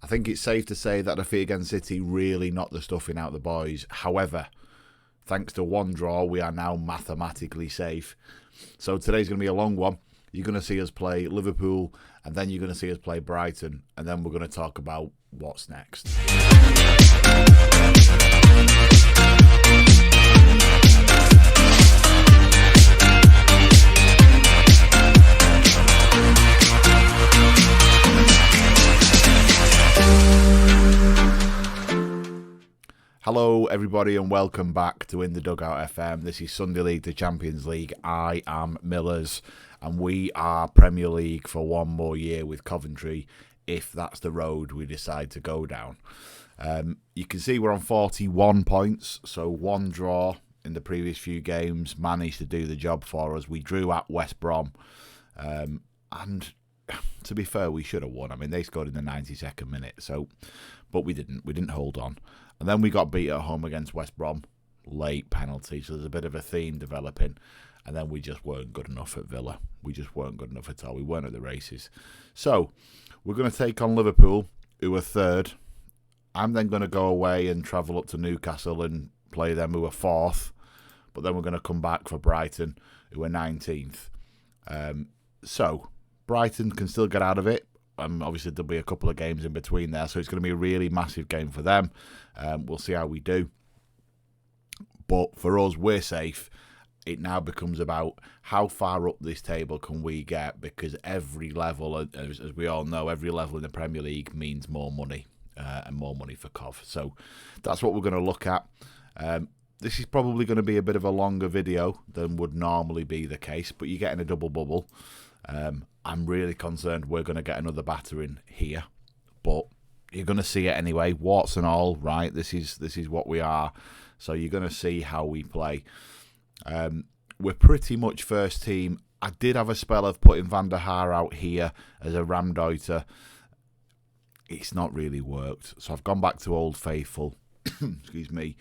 I think it's safe to say that defeat against City really knocked the stuffing out of the boys. However, thanks to one draw, we are now mathematically safe. So today's going to be a long one. You're going to see us play Liverpool, and then you're going to see us play Brighton, and then we're going to talk about what's next. Hello everybody and welcome back to In the Dugout FM. This is Sunday League to Champions League. I am Millers and we are Premier League for one more year with Coventry if that's the road we decide to go down. You can see we're on 41 points, so one draw in the previous few games managed to do the job for us. We drew at West Brom and to be fair, we should have won. I mean, they scored in the 92nd minute, but we didn't hold on. And then we got beat at home against West Brom, late penalty, so there's a bit of a theme developing. And then we just weren't good enough at Villa. We just weren't good enough at all. We weren't at the races. So we're going to take on Liverpool, who are third. I'm then going to go away and travel up to Newcastle and play them, who are fourth. But then we're going to come back for Brighton, who are 19th. So Brighton can still get out of it. Obviously, there'll be a couple of games in between there, so it's going to be a really massive game for them. We'll see how we do. But for us, we're safe. It now becomes about how far up this table can we get, because every level, as we all know, every level in the Premier League means more money and more money for Cov. So that's what we're going to look at. This is probably going to be a bit of a longer video than would normally be the case, but you're getting a double bubble. I'm really concerned we're going to get another battering here, but you're going to see it anyway, warts and all, right? This is what we are, so you're going to see how we play. We're pretty much first team. I did have a spell of putting Van der Haar out here as a Ramdeuter. It's not really worked, so I've gone back to Old Faithful. Excuse me.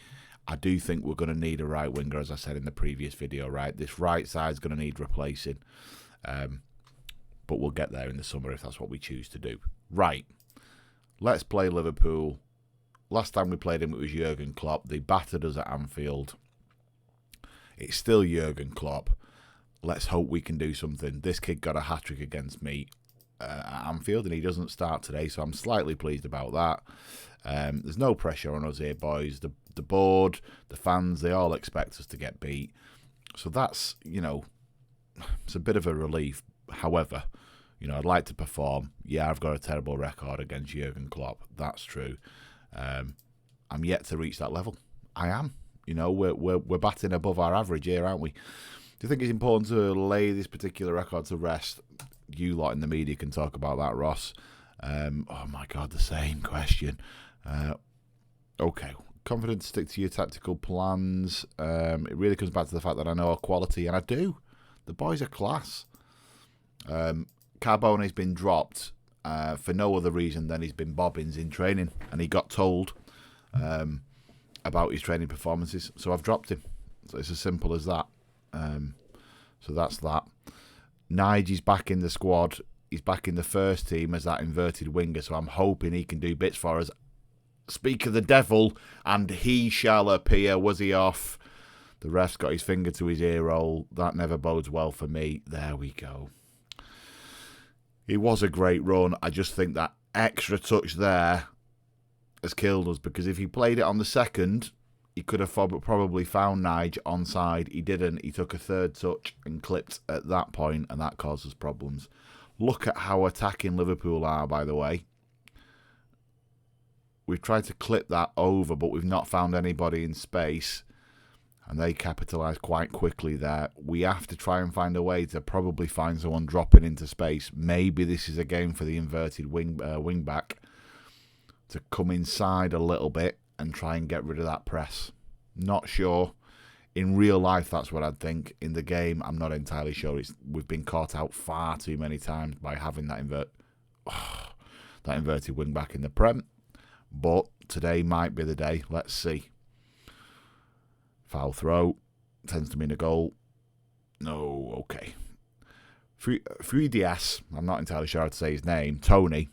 I do think we're going to need a right winger, as I said in the previous video, right? This right side's going to need replacing. But we'll get there in the summer if that's what we choose to do. Right, let's play Liverpool. Last time we played him, it was Jurgen Klopp. They battered us at Anfield. It's still Jurgen Klopp. Let's hope we can do something. This kid got a hat-trick against me at Anfield, and he doesn't start today, so I'm slightly pleased about that. There's no pressure on us here, boys. The board, the fans, they all expect us to get beat. So that's, it's a bit of a relief. However, I'd like to perform. Yeah, I've got a terrible record against Jurgen Klopp. That's true. I'm yet to reach that level. I am. We're batting above our average here, aren't we? Do you think it's important to lay this particular record to rest? You lot in the media can talk about that, Ross. Oh my God, the same question. Okay, confident to stick to your tactical plans. It really comes back to the fact that I know our quality, and I do. The boys are class. Carbone's been dropped for no other reason than he's been bobbins in training, and he got told about his training performances, so I've dropped him. So it's as simple as that. So that's that. Nigel's back in the squad. He's back in the first team as that inverted winger, so I'm hoping he can do bits for us. Speak of the devil, and he shall appear. Was he off? The ref's got his finger to his ear roll. That never bodes well for me. There we go. It was a great run. I just think that extra touch there has killed us, because if he played it on the second, he could have probably found Nige onside. He didn't. He took a third touch and clipped at that point, and that caused us problems. Look at how attacking Liverpool are, by the way. We've tried to clip that over, but we've not found anybody in space. And they capitalise quite quickly there. We have to try and find a way to probably find someone dropping into space. Maybe this is a game for the inverted wing back to come inside a little bit and try and get rid of that press. Not sure. In real life, that's what I'd think. In the game, I'm not entirely sure. We've been caught out far too many times by having that inverted wing back in the Prem. But today might be the day. Let's see. Foul throw. Tends to mean a goal. No, okay. Free DS, I'm not entirely sure how to say his name, Tony,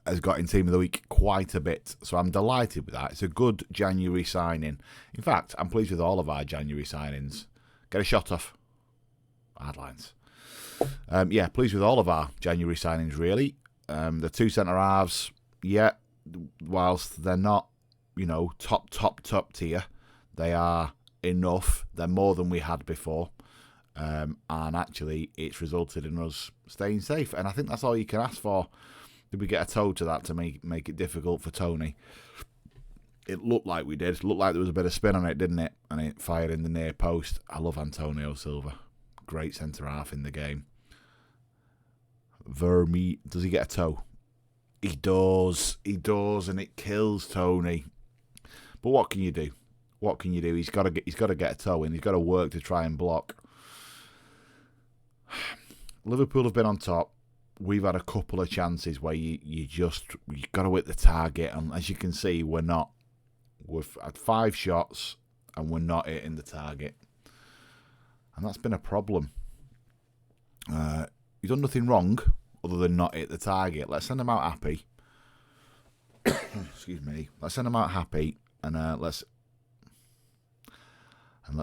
has got in Team of the Week quite a bit. So I'm delighted with that. It's a good January signing. In fact, I'm pleased with all of our January signings. Get a shot off. Hard lines. Yeah, pleased with all of our January signings, really. The 2 centre-halves, yeah, whilst they're not, top tier, they are enough. They're more than we had before. And actually, it's resulted in us staying safe. And I think that's all you can ask for. Did we get a toe to that to make it difficult for Tony? It looked like we did. It looked like there was a bit of spin on it, didn't it? And it fired in the near post. I love Antonio Silva. Great centre-half in the game. Verme, does he get a toe? He does. He does, and it kills Tony. But what can you do? What can you do? He's got to get a toe in. He's got to work to try and block. Liverpool have been on top. We've had a couple of chances where you got to hit the target, and as you can see, we're not. We've had 5 shots, and we're not hitting the target, and that's been a problem. You've done nothing wrong other than not hit the target. Let's send them out happy. Excuse me. Let's send them out happy, and let's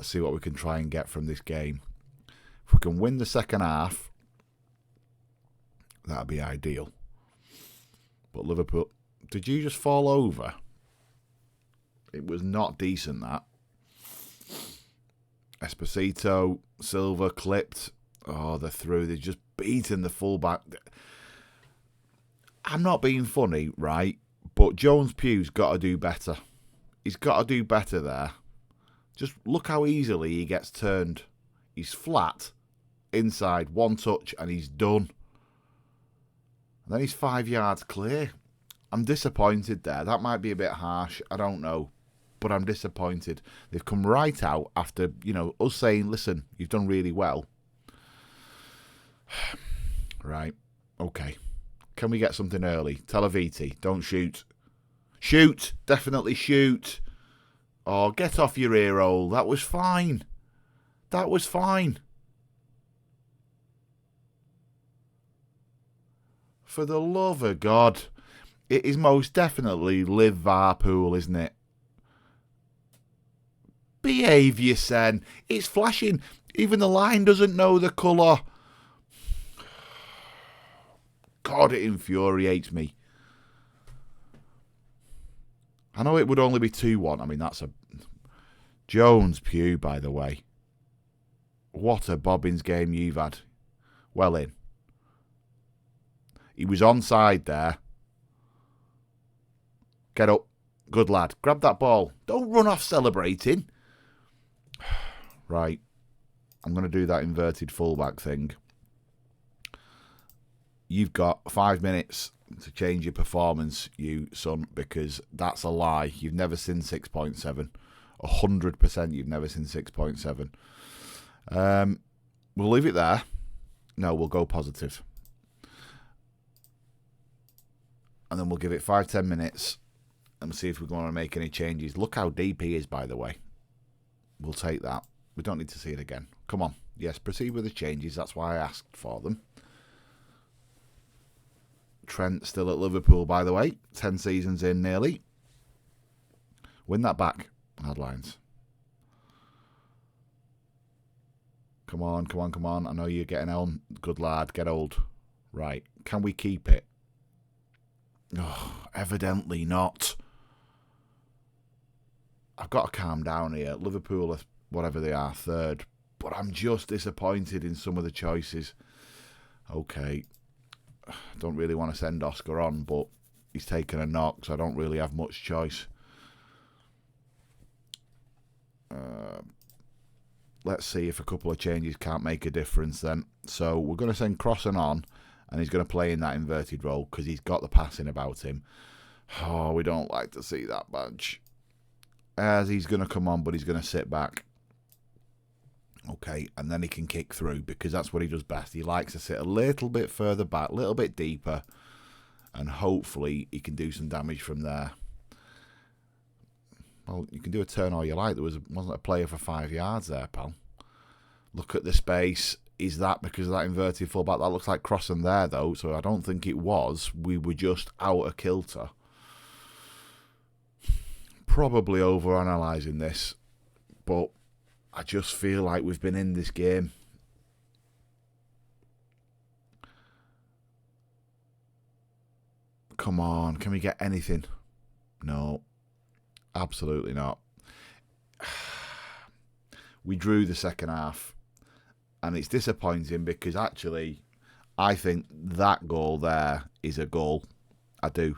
see what we can try and get from this game. If we can win the second half, that'd be ideal. But Liverpool, did you just fall over? It was not decent, that. Esposito, Silva clipped. Oh, they're through. They've just beaten the fullback. I'm not being funny, right? But Jones-Pugh's got to do better. He's got to do better there. Just look how easily he gets turned. He's flat, inside, 1 touch, and he's done. And then he's 5 yards clear. I'm disappointed there. That might be a bit harsh. I don't know. But I'm disappointed. They've come right out after, us saying, listen, you've done really well. Right. Okay. Can we get something early? Talaviti, don't shoot. Shoot! Definitely shoot. Oh, get off your ear hole. That was fine. That was fine. For the love of God. It is most definitely Liverpool, isn't it? Behave, you sen. It's flashing. Even the line doesn't know the colour. God, it infuriates me. I know it would only be 2-1. I mean, that's a... Jones-Pugh, by the way. What a bobbins game you've had. Well in. He was onside there. Get up. Good lad. Grab that ball. Don't run off celebrating. Right. I'm going to do that inverted fullback thing. You've got 5 minutes to change your performance, you son, because that's a lie. You've never seen 6.7. 100% you've never seen 6.7. We'll leave it there. No, we'll go positive. And then we'll give it 5-10 minutes and see if we're going to make any changes. Look how deep he is, by the way. We'll take that. We don't need to see it again. Come on. Yes, proceed with the changes. That's why I asked for them. Trent still at Liverpool, by the way. 10 seasons in nearly. Win that back. Headlines. Come on, come on, come on. I know you're getting on. Good lad. Get old. Right. Can we keep it? Oh, evidently not. I've got to calm down here. Liverpool are, whatever they are, 3rd. But I'm just disappointed in some of the choices. Okay. Don't really want to send Oscar on, but he's taken a knock, so I don't really have much choice. Let's see if a couple of changes can't make a difference then. So we're going to send Crossan on, and he's going to play in that inverted role because he's got the passing about him. Oh, we don't like to see that badge. As he's going to come on, but he's going to sit back. Okay, and then he can kick through because that's what he does best. He likes to sit a little bit further back, a little bit deeper, and hopefully he can do some damage from there. Well, you can do a turn all you like. There wasn't a player for 5 yards there, pal. Look at the space. Is that because of that inverted fullback? That looks like crossing there, though, so I don't think it was. We were just out of kilter. Probably over-analysing this, but I just feel like we've been in this game. Come on, can we get anything? No, absolutely not. We drew the second half, and it's disappointing because actually I think that goal there is a goal. I do.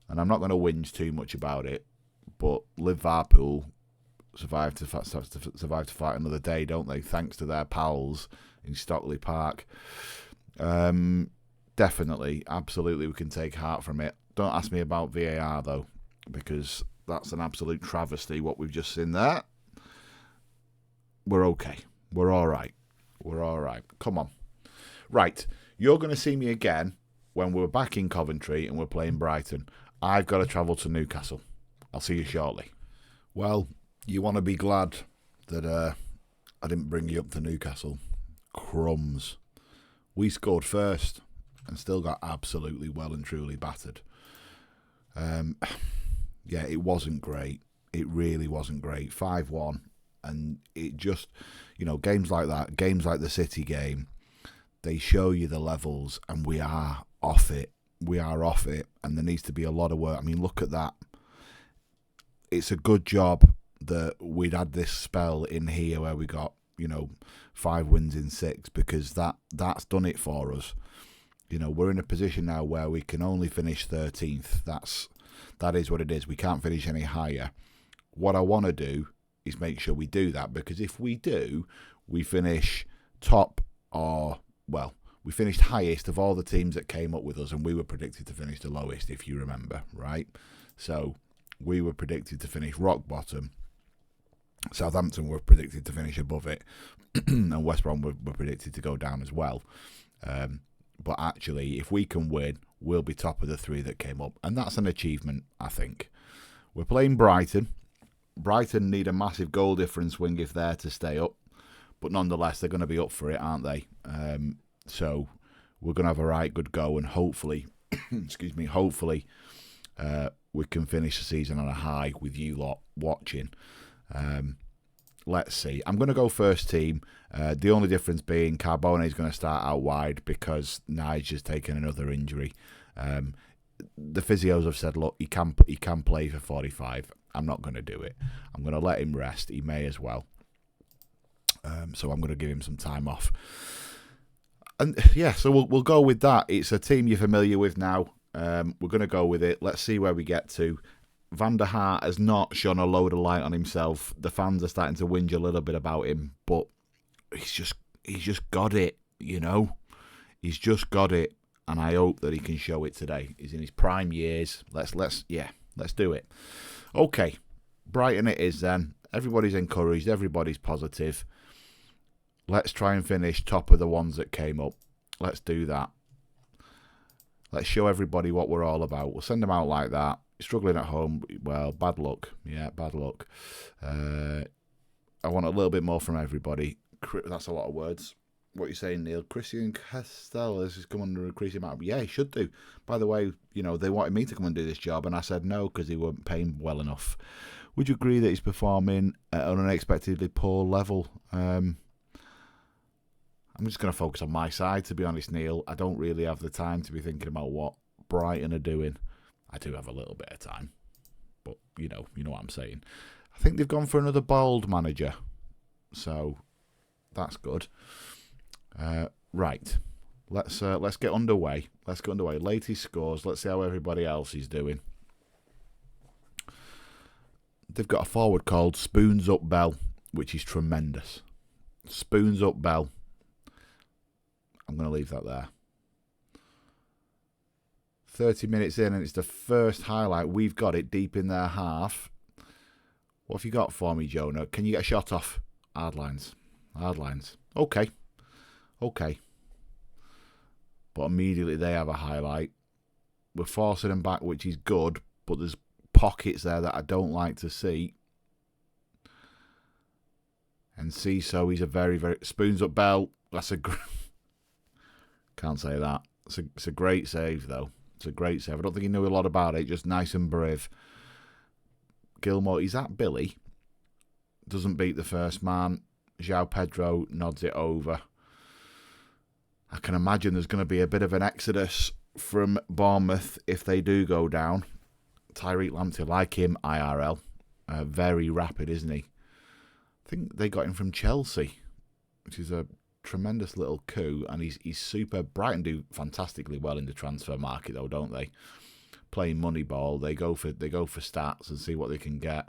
And I'm not going to whinge too much about it, but Liverpool survive to fight another day, don't they? Thanks to their pals in Stockley Park. Definitely, absolutely, we can take heart from it. Don't ask me about VAR, though, because that's an absolute travesty, what we've just seen there. We're okay. We're all right. We're all right. Come on. Right, you're going to see me again when we're back in Coventry and we're playing Brighton. I've got to travel to Newcastle. I'll see you shortly. Well, you want to be glad that I didn't bring you up to Newcastle. Crumbs. We scored first and still got absolutely well and truly battered. Yeah, it wasn't great. It really wasn't great. 5-1. And it just, games like that, games like the City game, they show you the levels, and we are off it. We are off it, and there needs to be a lot of work. I mean, look at that. It's a good job that we'd had this spell in here where we got, 5 wins in 6, because that's done it for us. We're in a position now where we can only finish 13th. That is what it is. We can't finish any higher. What I want to do is make sure we do that, because if we do, we finish top we finished highest of all the teams that came up with us, and we were predicted to finish the lowest, if you remember, right? So we were predicted to finish rock bottom. Southampton were predicted to finish above it, and West Brom were predicted to go down as well. But actually, if we can win, we'll be top of the 3 that came up, and that's an achievement, I think. We're playing Brighton. Brighton need a massive goal difference wing if they're to stay up, but nonetheless, they're going to be up for it, aren't they? So we're going to have a right good go, and hopefully, hopefully we can finish the season on a high with you lot watching. Let's see. I'm going to go first team. The only difference being Carbone is going to start out wide because Nigel's taken another injury. The physios have said, look, he can play for 45. I'm not going to do it. I'm going to let him rest. He may as well. So I'm going to give him some time off. And yeah, so we'll go with that. It's a team you're familiar with now. We're going to go with it. Let's see where we get to. Van der Haar has not shone a load of light on himself. The fans are starting to whinge a little bit about him, but he's just got it, He's just got it, and I hope that he can show it today. He's in his prime years. Let's do it. Okay, Brighton it is then. Everybody's encouraged. Everybody's positive. Let's try and finish top of the ones that came up. Let's do that. Let's show everybody what we're all about. We'll send them out like that. Struggling at home, well, bad luck. Yeah, bad luck. I want a little bit more from everybody. That's a lot of words. What are you saying, Neil? Christian Castells has come under an increasing amount. Yeah, he should do. By the way, they wanted me to come and do this job, and I said no because he weren't paying well enough. Would you agree that he's performing at an unexpectedly poor level? I'm just going to focus on my side, to be honest, Neil. I don't really have the time to be thinking about what Brighton are doing. I do have a little bit of time, but you know what I'm saying. I think they've gone for another bald manager, so that's good. Right, let's get underway. Let's get underway. Latest scores. Let's see how everybody else is doing. They've got a forward called Spoons Up Bell, which is tremendous. Spoons Up Bell. I'm going to leave that there. 30 minutes in, and it's the first highlight. We've got it deep in their half. What have you got for me, Jonah? Can you get a shot off? Hard lines. Okay. But immediately they have a highlight. We're forcing them back, which is good, but there's pockets there that I don't like to see. And see, so he's a very, very... Spoons Up Bell. That's a can't say that. It's a great save though. It's a great save. I don't think he knew a lot about it. Just nice and brave. Gilmore, he's at Billy. Doesn't beat the first man. João Pedro nods it over. I can imagine there's going to be a bit of an exodus from Bournemouth if they do go down. Tyreek Lamptey, like him, IRL. Very rapid, isn't he? I think they got him from Chelsea, which is a tremendous little coup, and he's super. Brighton do fantastically well in the transfer market, though, don't they? Playing Moneyball, they go for stats and see what they can get.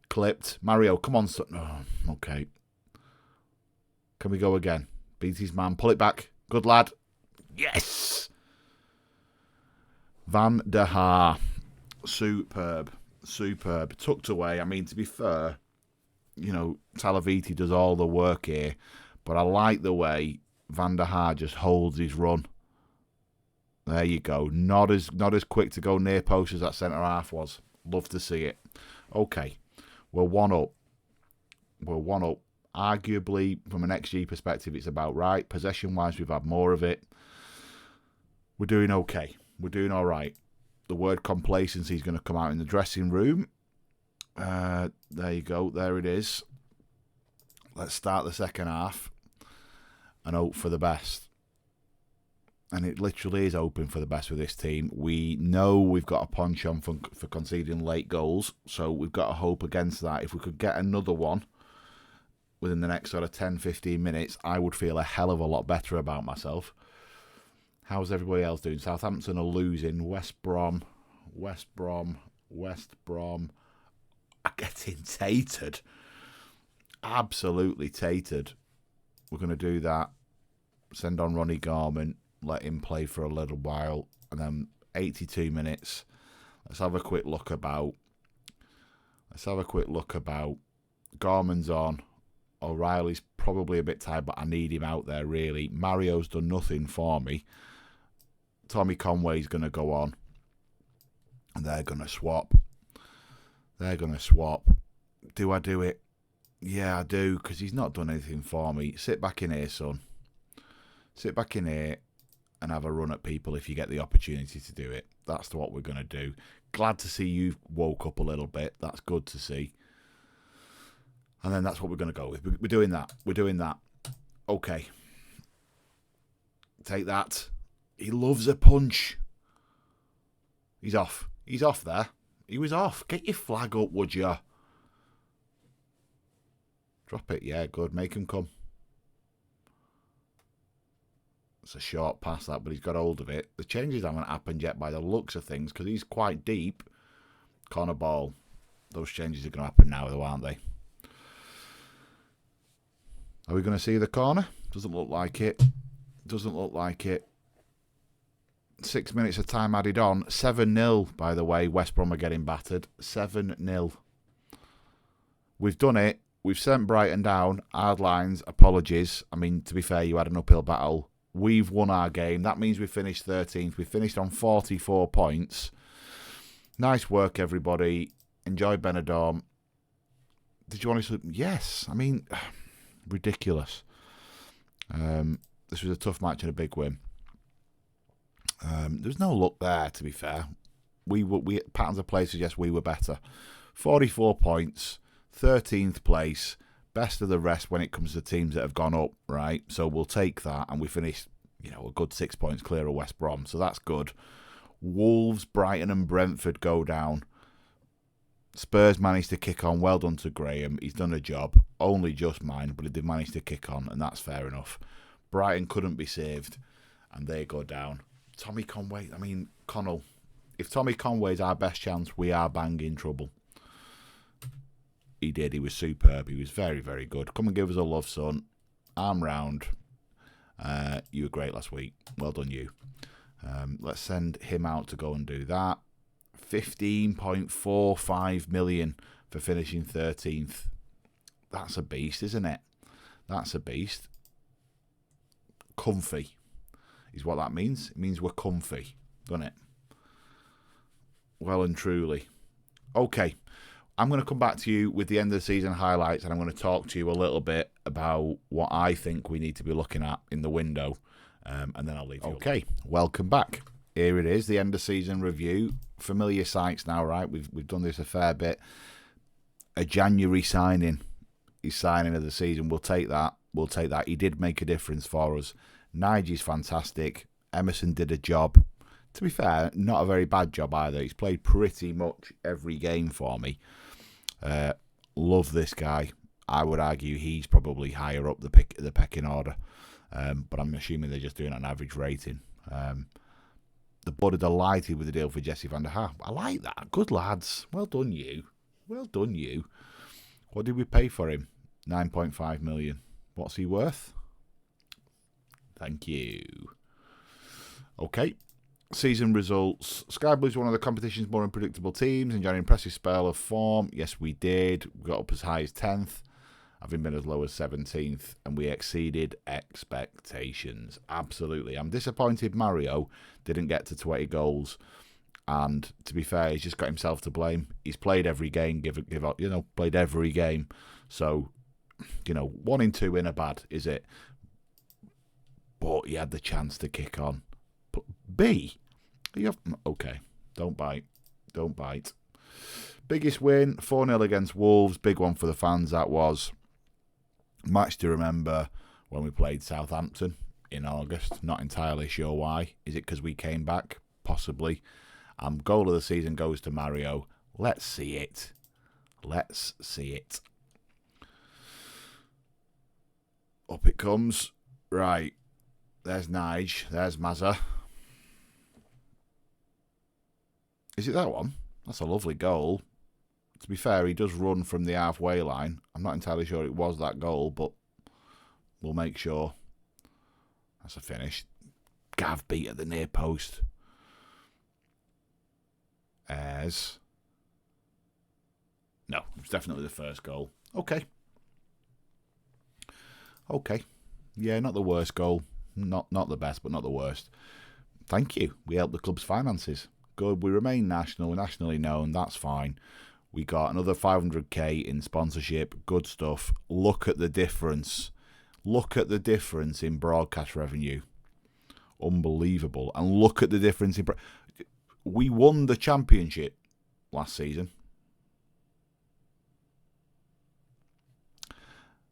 Clipped. Mario, come on. Oh, okay. Can we go again? Beat his man. Pull it back. Good lad. Yes! Van der Haar. Superb. Tucked away. I mean, to be fair, Talaviti does all the work here, but I like the way Van der Haar just holds his run. There you go. Not as quick to go near post as that centre half was. Love to see it. Okay. We're one up. Arguably, from an XG perspective, it's about right. Possession-wise, we've had more of it. We're doing okay. We're doing all right. The word complacency is going to come out in the dressing room. There you go. There it is. Let's start the second half and hope for the best. And it literally is hoping for the best with this team. We know we've got a penchant for conceding late goals, so we've got to hope against that. If we could get another one within the next sort of 10-15 minutes, I would feel a hell of a lot better about myself. How's everybody else doing? Southampton are losing. West Brom are getting tatered. Absolutely tatered. We're going to do that. Send on Ronnie Garment. Let him play for a little while. And then 82 minutes. Let's have a quick look about. Garman's on. O'Reilly's probably a bit tired, but I need him out there, really. Mario's done nothing for me. Tommy Conway's going to go on. And they're going to swap. Do I do it? Yeah, I do, because he's not done anything for me. Sit back in here, son. Sit back in here and have a run at people if you get the opportunity to do it. That's what we're going to do. Glad to see you've woke up a little bit. That's good to see. And then that's what we're going to go with. We're doing that. Okay. Take that. He loves a punch. He's off there. He was off. Get your flag up, would you? Drop it. Yeah, good. Make him come. It's a short pass, that, but he's got hold of it. The changes haven't happened yet by the looks of things because he's quite deep. Corner ball. Those changes are going to happen now, though, aren't they? Are we going to see the corner? Doesn't look like it. 6 minutes of time added on. 7-0, by the way. West Brom are getting battered. 7-0. We've done it. We've sent Brighton down. Hard lines. Apologies. I mean, to be fair, you had an uphill battle. We've won our game. That means we finished 13th. We finished on 44 points. Nice work, everybody. Enjoy Benidorm. Did you want to... Yes. I mean, ridiculous. This was a tough match and a big win. There's no luck there, to be fair. We patterns of play suggest we were better. 44 points, 13th place, best of the rest when it comes to teams that have gone up, right? So we'll take that, and we finished, a good 6 points clear of West Brom, so that's good. Wolves, Brighton and Brentford go down. Spurs managed to kick on. Well done to Graham. He's done a job. Only just mine, but he did manage to kick on, and that's fair enough. Brighton couldn't be saved, and they go down. Tommy Conway, Connell. If Tommy Conway's our best chance, we are banging trouble. He did. He was superb. He was very, very good. Come and give us a love, son. Arm round. You were great last week. Well done, you. Let's send him out to go and do that. 15.45 million for finishing 13th. That's a beast, isn't it? That's a beast. Comfy is what that means. It means we're comfy, doesn't it? Well and truly. Okay. I'm going to come back to you with the end of the season highlights, and I'm going to talk to you a little bit about what I think we need to be looking at in the window, and then I'll leave you. Okay, welcome back. Here it is, the end of season review. Familiar sights now, right? We've done this a fair bit. A January signing, his signing of the season. We'll take that. He did make a difference for us. Nigel's fantastic. Emerson did a job. To be fair, not a very bad job either. He's played pretty much every game for me. Love this guy. I would argue he's probably higher up the pecking order, but I'm assuming they're just doing an average rating. The board are delighted with the deal for Jesse van der Haar. I like that. Good lads. Well done you. What did we pay for him? 9.5 million. What's he worth? Thank you. Okay. Season results. Sky Blues were one of the competition's more unpredictable teams, enjoying an impressive spell of form. Yes, we did. We got up as high as 10th, having been as low as 17th, and we exceeded expectations. Absolutely. I'm disappointed Mario didn't get to 20 goals, and to be fair, he's just got himself to blame. He's played every game, played every game. So, 1 in 2 in a bad, is it? But he had the chance to kick on. B? Okay, don't bite. Biggest win, 4-0 against Wolves. Big one for the fans, that was. Match to remember when we played Southampton in August. Not entirely sure why. Is it because we came back? Possibly. Goal of the season goes to Mario. Let's see it. Up it comes. Right. There's Nige. There's Mazza. Is it that one? That's a lovely goal. To be fair, he does run from the halfway line. I'm not entirely sure it was that goal, but we'll make sure. That's a finish. Gav beat at the near post. No, it's definitely the first goal. Okay. Yeah, not the worst goal. Not the best, but not the worst. Thank you. We helped the club's finances. Good. We remain national. We're nationally known. That's fine. We got another 500k in sponsorship. Good stuff. Look at the difference. In broadcast revenue. Unbelievable. And look at the difference in... We won the championship last season.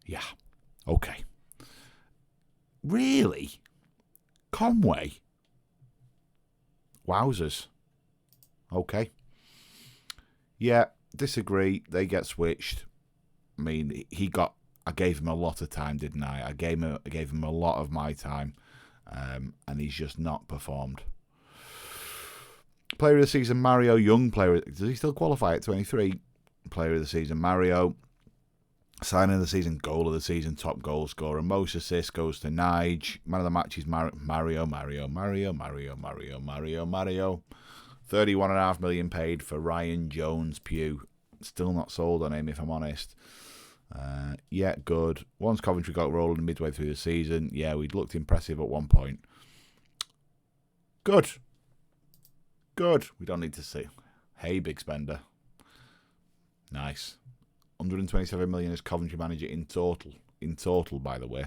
Yeah. Okay. Really? Conway? Wowzers. Okay. Yeah, disagree. They get switched. I mean, I gave him a lot of time, didn't I? I gave him a lot of my time, and he's just not performed. Player of the season, Mario. Young player. Does he still qualify at 23? Player of the season, Mario. Signing of the season, goal of the season, top goal scorer. Most assists goes to Nige. Man of the match is Mario. 31.5 million paid for Ryan Jones-Pugh. Still not sold on him, if I'm honest. Yeah, good. Once Coventry got rolling midway through the season, yeah, we'd looked impressive at one point. Good. We don't need to see. Hey, big spender. Nice. 127 million as Coventry manager in total. By the way.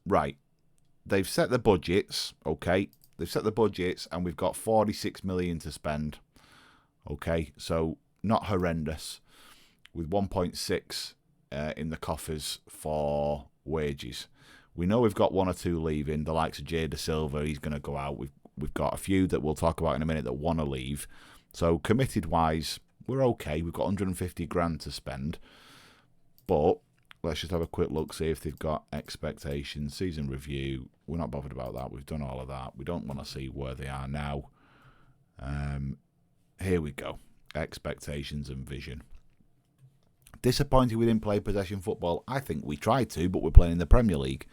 Right. They've set the budgets. Okay. They've set the budgets and we've got 46 million to spend. Okay. So not horrendous. With 1.6 in the coffers for wages. We know we've got 1 or 2 leaving. The likes of Jay De Silva, he's going to go out. We've got a few that we'll talk about in a minute that want to leave. So committed wise, we're okay. We've got 150 grand to spend. But let's just have a quick look, see if they've got expectations. Season review. We're not bothered about that. We've done all of that. We don't want to see where they are now. Here we go. Expectations and vision. Disappointed we didn't play possession football. I think we tried to, but we're playing in the Premier League.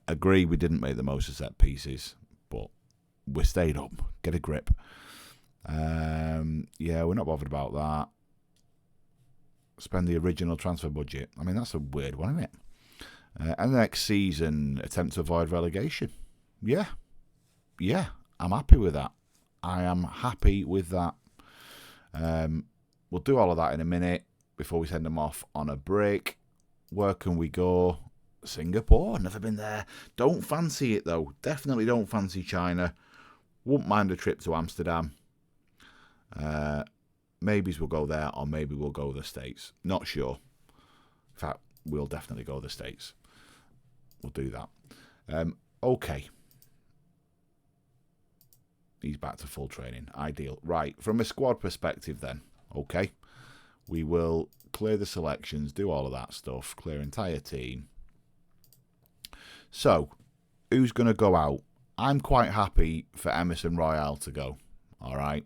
Agree we didn't make the most of set pieces, but we stayed up. Get a grip. Yeah, we're not bothered about that. Spend the original transfer budget. I mean, that's a weird one, isn't it? And the next season, attempt to avoid relegation. Yeah, I'm happy with that. I am happy with that. we'll do all of that in a minute before we send them off on a break. Where can we go? Singapore, never been there. Don't fancy it though. Definitely don't fancy China. Wouldn't mind a trip to Amsterdam. Maybe we'll go there, or maybe we'll go the States. Not sure. In fact, we'll definitely go the States. We'll do that. Okay. He's back to full training. Ideal. Right, from a squad perspective then. Okay. We will clear the selections, do all of that stuff, clear entire team. So, who's going to go out? I'm quite happy for Emerson Royale to go. All right.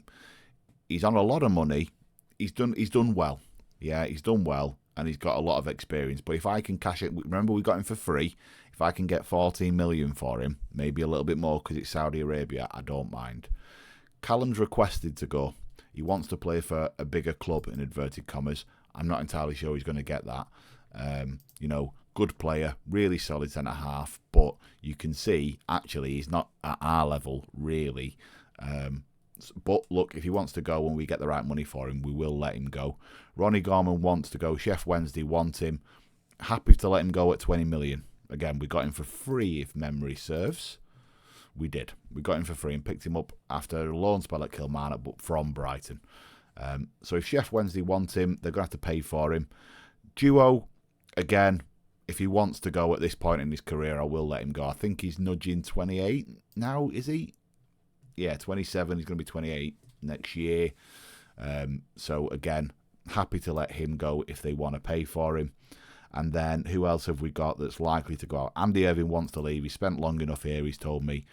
He's on a lot of money. He's done well. Yeah, he's done well, and he's got a lot of experience. But if I can cash it, remember we got him for free. If I can get 14 million for him, maybe a little bit more because it's Saudi Arabia, I don't mind. Callum's requested to go. He wants to play for a bigger club, in inverted commas. I'm not entirely sure he's going to get that. Good player, really solid centre-half, but you can see, actually, he's not at our level, really. But look, if he wants to go and we get the right money for him, we will let him go. Ronnie Gorman wants to go. Chef Wednesday wants him. Happy to let him go at 20 million. Again, we got him for free, if memory serves. We did. We got him for free and picked him up after a loan spell at Kilmarnock, but from Brighton. So if Chef Wednesday wants him, they're going to have to pay for him. Duo, again, if he wants to go at this point in his career, I will let him go. I think he's nudging 28 now, is he? Yeah, 27. He's going to be 28 next year. So, again, happy to let him go if they want to pay for him. And then, who else have we got that's likely to go out? Andy Irving wants to leave. He spent long enough here, he's told me.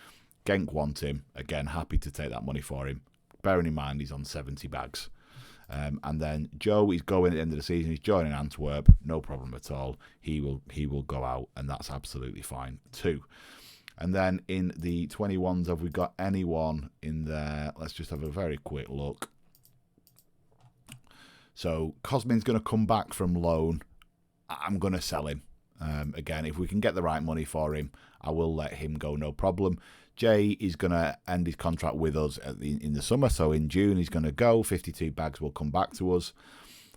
Genk wants him. Again, happy to take that money for him. Bearing in mind, he's on 70 bags. And then Joe, he's going at the end of the season. He's joining Antwerp. No problem at all. He will go out, and that's absolutely fine too. And then in the 21s, have we got anyone in there? Let's just have a very quick look. So Cosmin's going to come back from loan. I'm going to sell him. Again, if we can get the right money for him, I will let him go, no problem. Jay is going to end his contract with us in the summer, so in June he's going to go. 52 bags will come back to us.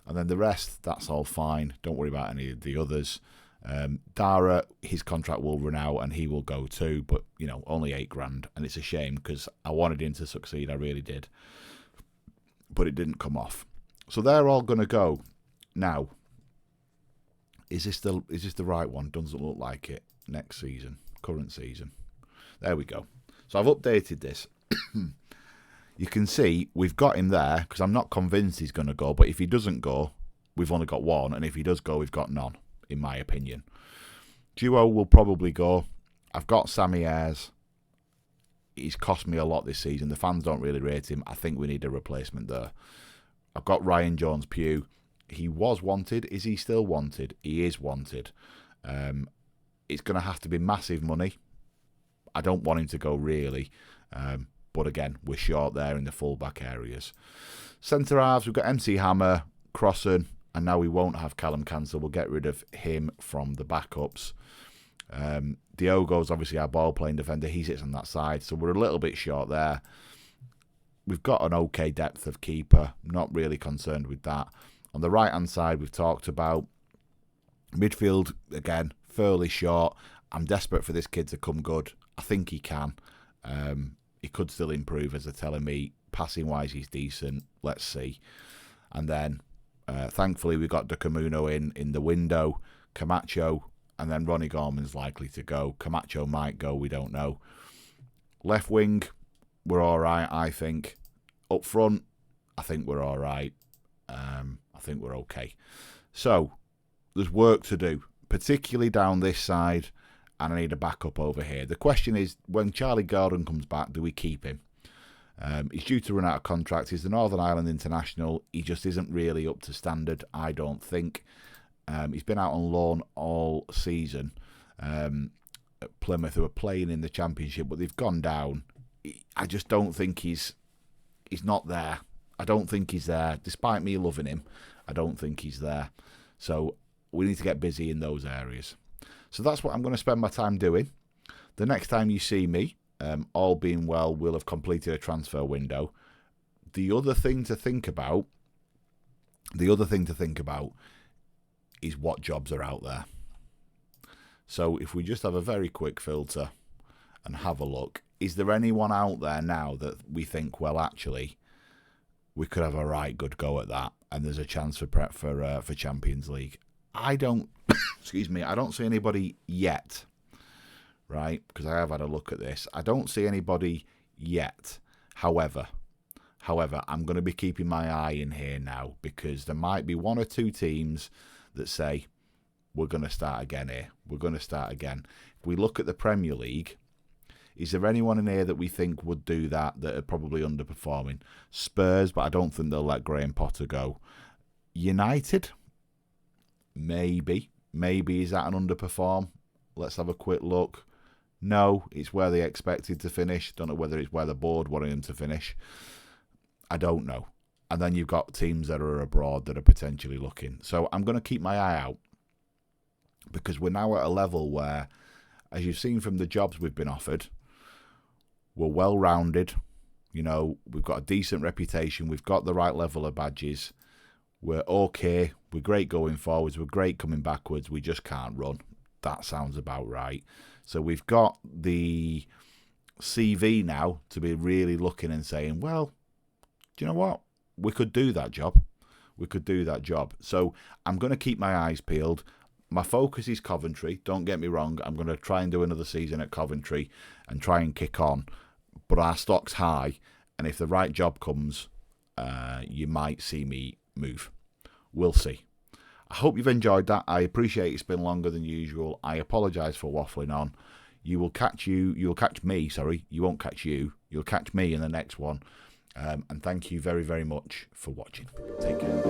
And then the rest, that's all fine. Don't worry about any of the others. Dara, his contract will run out and he will go too, but only $8,000, and it's a shame because I wanted him to succeed, I really did, but it didn't come off. So they're all going to go. Now, is this the right one? Doesn't look like it. Next season, current season. There we go. So I've updated this. You can see we've got him there because I'm not convinced he's going to go, but if he doesn't go, we've only got one, and if he does go, we've got none, in my opinion. Duo will probably go. I've got Sammy Ayres. He's cost me a lot this season. The fans don't really rate him. I think we need a replacement there. I've got Ryan Jones-Pugh. He was wanted. Is he still wanted? He is wanted. It's going to have to be massive money. I don't want him to go, really. But again, we're short there in the full-back areas. Centre-halves, we've got MC Hammer, Crossan, and now we won't have Callum Cancel. We'll get rid of him from the backups. Diogo's obviously our ball-playing defender. He sits on that side, so we're a little bit short there. We've got an okay depth of keeper. Not really concerned with that. On the right-hand side, we've talked about midfield, again, fairly short. I'm desperate for this kid to come good. I think he can. He could still improve, as they're telling me. Passing-wise, he's decent. Let's see. And then, thankfully, we've got Ducamuno in the window. Camacho, and then Ronnie Gorman's likely to go. Camacho might go, we don't know. Left wing, we're all right, I think. Up front, I think we're all right. I think we're okay. So, there's work to do, particularly down this side, and I need a backup over here. The question is, when Charlie Gordon comes back, do we keep him? He's due to run out of contract. He's the Northern Ireland international. He just isn't really up to standard, I don't think. He's been out on loan all season at Plymouth, who are playing in the Championship, but they've gone down. I just don't think he's not there. I don't think he's there. Despite me loving him, I don't think he's there. So we need to get busy in those areas. So that's what I'm going to spend my time doing. The next time you see me, all being well, we'll have completed a transfer window. The other thing to think about The other thing to think about is what jobs are out there. So if we just have a very quick filter and have a look, is there anyone out there now that we think, well, actually, we could have a right good go at that, and there's a chance for Champions League? I don't, excuse me, I don't see anybody yet, right? Because I have had a look at this. I don't see anybody yet. However, I'm going to be keeping my eye in here now, because there might be one or two teams that say, we're going to start again here. We're going to start again. If we look at the Premier League, is there anyone in here that we think would do that are probably underperforming? Spurs, but I don't think they'll let Graham Potter go. United? Maybe. Maybe is that an underperform? Let's have a quick look. No, it's where they expected to finish. Don't know whether it's where the board wanted them to finish. I don't know. And then you've got teams that are abroad that are potentially looking. So I'm going to keep my eye out, because we're now at a level where, as you've seen from the jobs we've been offered, we're well-rounded. You know, we've got a decent reputation. We've got the right level of badges. We're okay. We're great going forwards. We're great coming backwards. We just can't run. That sounds about right. So we've got the CV now to be really looking and saying, well, do you know what? We could do that job. We could do that job. So I'm going to keep my eyes peeled. My focus is Coventry. Don't get me wrong. I'm going to try and do another season at Coventry and try and kick on. But our stock's high. And if the right job comes, you might see me move. We'll see. I hope you've enjoyed that. I appreciate it's been longer than usual. I apologise for waffling on. You'll catch me, sorry. You won't catch you. You'll catch me in the next one. And thank you very, very much for watching. Take care.